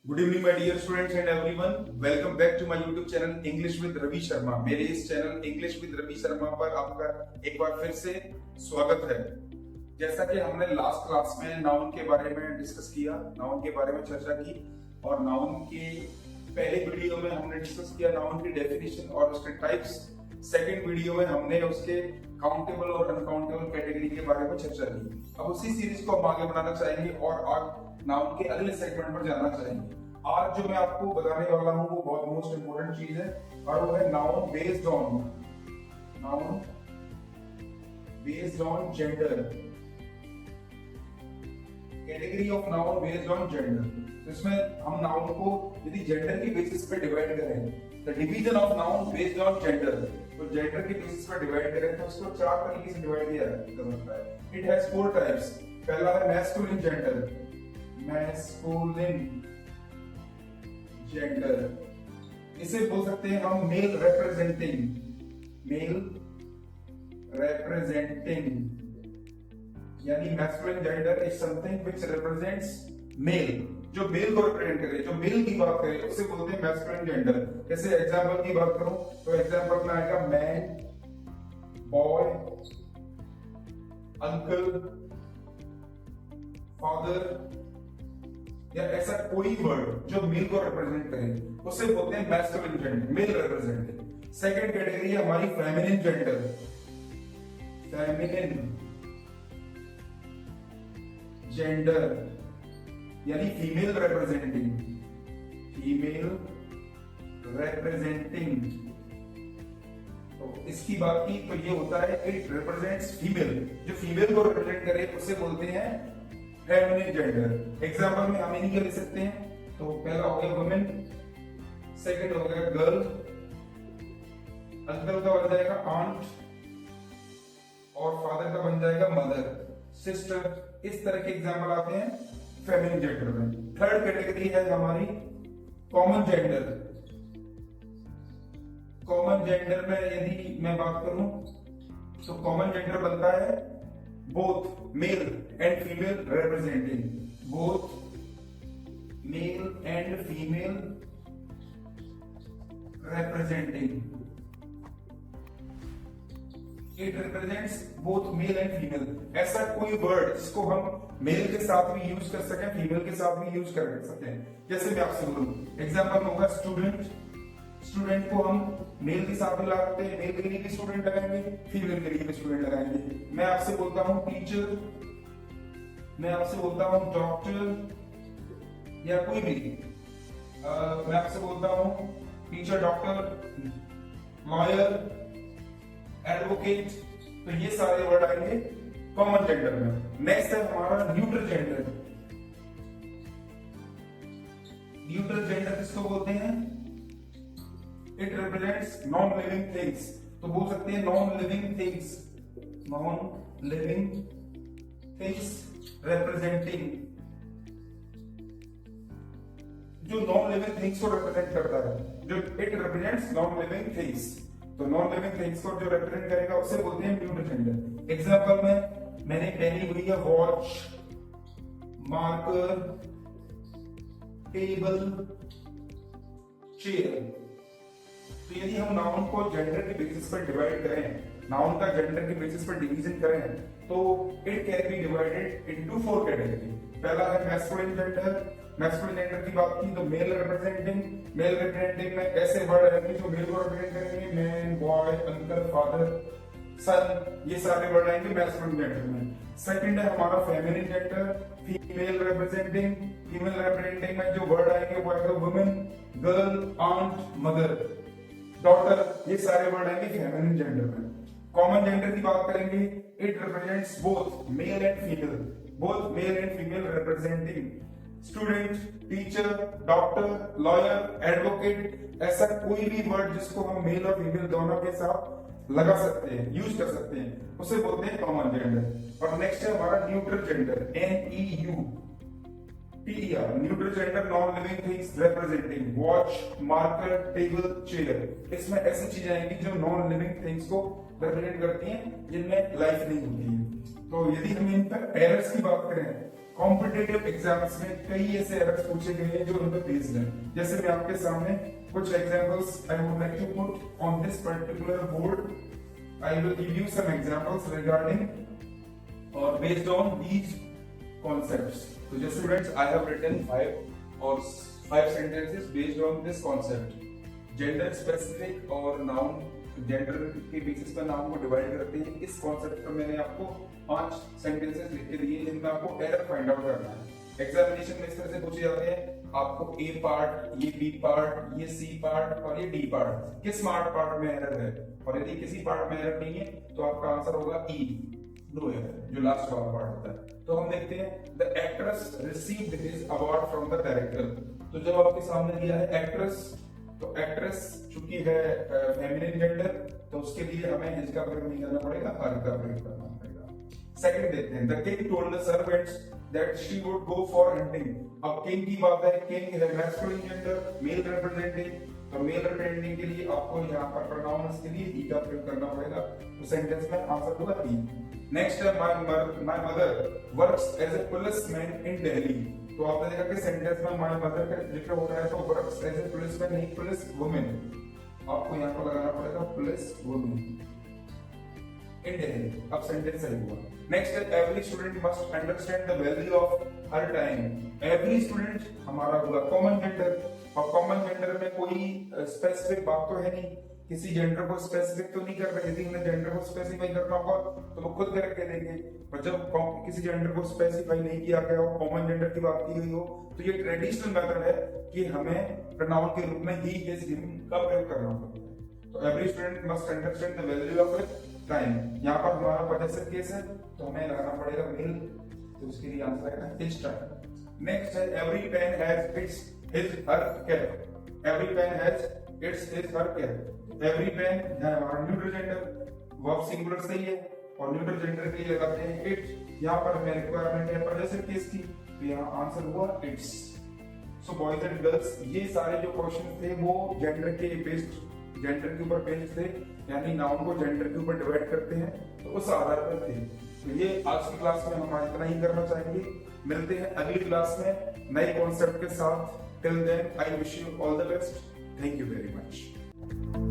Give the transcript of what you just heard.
Good evening my dear students and everyone, welcome back to my YouTube channel English with Ravi Sharma. मेरे इस channel English with Ravi Sharma पर आपका एक बार फिर से स्वागत है। जैसा कि हमने लास्ट क्लास में नाउन के बारे में डिस्कस किया, नाउन के बारे में चर्चा की और नाउन के पहले वीडियो में हमने डिस्कस किया नाउन की डेफिनेशन और उसके टाइप्स। सेकंड वीडियो में हमने उसके काउंटेबल और अनकाउंटेबल कैटेगरी के बारे में चर्चा की। अब उसी सीरीज को हम आगे बढ़ाना चाहेंगे और आज नाउन के अगले सेगमेंट पर जाना चाहेंगे। आज जो मैं आपको बताने वाला हूं वो बहुत मोस्ट इंपोर्टेंट चीज है और वो है noun based on gender, category of noun based on gender. इसमें हम नाउन को यदि जेंडर के बेसिस पे डिवाइड करें, the division of noun based on gender, तो जेंडर के बेसिस पर डिवाइड करें तो उसको चार तरीके से डिवाइड किया जा सकता है। It has four types. पहला है मैस्कुलिन जेंडर, मैस्कुलिन जेंडर। इसे बोल सकते हैं हम मेल रिप्रेजेंटिंग यानी masculine gender is something which represents male, जो मेल को रिप्रेजेंट करे, जो मेल की बात करे उसे बोलते हैं मैस्कुलिन जेंडर। जैसे एग्जांपल की बात करूं तो एग्जांपल में आएगा मैन, बॉय, अंकल, फादर या ऐसा कोई वर्ड जो मेल को रिप्रेजेंट करे उसे बोलते हैं masculine gender, male representing. Second category है हमारी फेमिनिन जेंडर, फेमिनिन जेंडर यानी फीमेल रिप्रेजेंटिंग। तो इसकी बात की तो ये होता है इट रिप्रेजेंट्स फीमेल, जो फीमेल को रिप्रेजेंट करे उसे बोलते हैं फेमिनिन जेंडर। एग्जांपल में हम इन्हीं के ले सकते हैं। तो पहला हो गया वुमेन, सेकंड हो गया गर्ल, अंकल का बन जाएगा आंट और फादर का बन जाएगा मदर, सिस्टर। इस तरह के एग्जांपल आते हैं फेमिनिन जेंडर में। थर्ड कैटेगरी है हमारी कॉमन जेंडर। कॉमन जेंडर में यदि मैं बात करूं तो कॉमन जेंडर बनता है both male and female representing, both male and female representing, it represents both male and female। ऐसा कोई वर्ड जिसको हम मेल के साथ भी यूज कर सकें, फीमेल के साथ भी यूज कर सकते हैं। जैसे मैं आपसे बोलूं एग्जांपल में होगा स्टूडेंट, स्टूडेंट को हम मेल के साथ भी लगाते हैं, मेल के लिए भी स्टूडेंट लगाएंगे, फीमेल के लिए भी स्टूडेंट लगाएंगे। मैं आपसे बोलता हूं टीचर, मैं आपसे बोलता हूं डॉक्टर या कोई भी, मैं आपसे बोलता हूं टीचर, डॉक्टर, लॉयर, एडवोकेट, तो ये सारे वर्ड आएंगे कॉमन जेंडर में। नेक्स्ट है हमारा न्यूट्रल जेंडर। न्यूट्रल जेंडर किसको बोलते हैं? It represents non-living things, तो बोल सकते हैं non-living things representing, जो non-living things को represent करता है, जो it represents non-living things, तो non-living things को जो represent करेगा उसे बोलते हैं न्यूट्रल जेंडर। एग्जांपल में मैंने पहनी हुई है वॉच, मार्कर, टेबल, चेयर। तो यदि हम नाउन को जेंडर के बेसिस पर डिवाइड करें, नाउन का जेंडर के बेसिस पर डिवीजन करें, तो it can be divided into four category. पहला है मैस्कुलिन जेंडर। मैस्कुलिन जेंडर की बात की तो मेल रिप्रेजेंटिंग में ऐसे वर्ड आएंगे जो मेल को रिप्रेजेंट करेंगे, मैन, बॉय, अंकल, फादर, सन, ये सारे वर्ड आएंगे मैस्कुलिन जेंडर में। सेकंड है हमारा फेमिनिन जेंडर, फीमेल रिप्रेजेंटिंग में जो वर्ड आएंगे वो आएगा women, girl, aunt, mother, daughter, ये सारे वर्ड आएंगे फेमिनिन जेंडर में। कॉमन जेंडर की बात करेंगे, it represents both male and female representing student, teacher, doctor, lawyer, advocate. ऐसा कोई भी वर्ड जिसको हम मेल और फीमेल दोनों के साथ लगा सकते हैं, यूज कर सकते हैं, उसे बोलते हैं कॉमन जेंडर। और नेक्स्ट है हमारा neutral gender, NEUTR, neutral gender, non living things representing watch, marker, table, chair. इसमें ऐसी चीजें आएंगी जो नॉन लिविंग थिंग्स को रिप्रेजेंट करती हैं, जिनमें लाइफ नहीं होती है। तो यदि हम इन पर एरर्स की बात करें कॉम्पिटिटिव एग्जाम्स में कई ऐसे एरर्स पूछे गए हैं जो उन पर बेस्ड हैं। जैसे मैं आपके सामने कुछ examples I would like to put on this particular board. I will give you some examples regarding और बेस्ड ऑन दीज कॉन्सेप्ट्स। तो जैसे students I have written 5 sentences based on this concept। Gender specific और noun, gender के basis पर noun को divide करते हैं। इस कॉन्सेप्ट पर मैंने आपको 5 सेंटेंसेस लिख के दिए जिनमें आपको एरर फाइंड आउट करना है। एग्जामिनेशन में इस तरह से पूछे जाते हैं, आपको ए पार्ट, ये बी पार्ट, ये सी पार्ट और ये डी पार्ट, किस स्मार्ट पार्ट में एरर है, और यदि किसी पार्ट में एरर नहीं है तो आपका आंसर होगा ई, नो एरर, जो लास्ट वाला पार्ट होता है। तो हम देखते हैं the actress received his award from the director. तो जब आपके सामने दिया है एक्ट्रेस, तो एक्ट्रेस चूंकि है फेमिनिन जेंडर, तो उसके लिए हमें हिज का प्रयोग नहीं करना पड़ेगा, हर का प्रयोग करना पड़ेगा। सेकंड देखते हैं, the king told the servants that she would go for hunting. अब किंग की बात है, किंग है मैस्कुलिन जेंडर, मेल रिप्रेजेंटिंग, तो मेल रिप्रेजेंटिंग के लिए आपको यहाँ पर प्रोनाउंस के लिए ही का प्रयोग करना पड़ेगा। तो सेंटेंस में आंसर होगा ही। नेक्स्ट है my mother works as a policeman in Delhi. तो आपने देखा कि सेंटेंस में माय मदर का जिक्र हो रहा है, तो वर्क्स एज ए पुलिसमैन नहीं पुलिस वुमेन, आपको यहाँ पर लगाना पड़ेगा पुलिस वुमेन इन दिल्ली। अब सेंटेंस सही हुआ। नेक्स्ट है every student must understand the value of her time. Every student हमारा होगा कॉमन जेंडर, और कॉमन जेंडर में कोई स्पेसिफिक बात तो है नहीं, किसी जेंडर को स्पेसिफिक तो नहीं कर रहे। यदि उन्हें जेंडर को स्पेसिफाई करना होगा तो वो खुद करके देंगे, और जब किसी जेंडर को स्पेसिफाई नहीं किया गया हो, कॉमन जेंडर की बात की गई हो, तो ये ट्रेडिशनल मेथड है कि हमें प्रोनाउन के रूप में ही हिज हिम का प्रयोग करना होगा। तो every student must understand the value of time. यहाँ पर हमारा पॉजेसिव केस है, तो हमें लगाना पड़ेगा मेल, तो उसके लिए आंसर आएगा हिज टाइम। नेक्स्ट है every pen has its his her care. Every pen has its his her care. Every pen है हमारा न्यूट्रल जेंडर, वर्ब सिंगुलर सही है, और न्यूट्रल जेंडर के लिए लगाते हैं इट। यहाँ पर हमें रिक्वायरमेंट है पॉजेसिव केस की, तो यहाँ आंसर हुआ it's. So boys and girls, ये सारे जो क्वेश्चन थे वो जेंडर के बेस्ड, जेंडर के ऊपर बेस्ड थे, यानी नाउन को जेंडर के ऊपर डिवाइड करते हैं, तो उस आधार पर थे। तो ये आज की क्लास में हम इतना ही करना चाहेंगे। मिलते हैं अगली क्लास में नए कॉन्सेप्ट के साथ। Till then I wish you all the best. Thank you very much.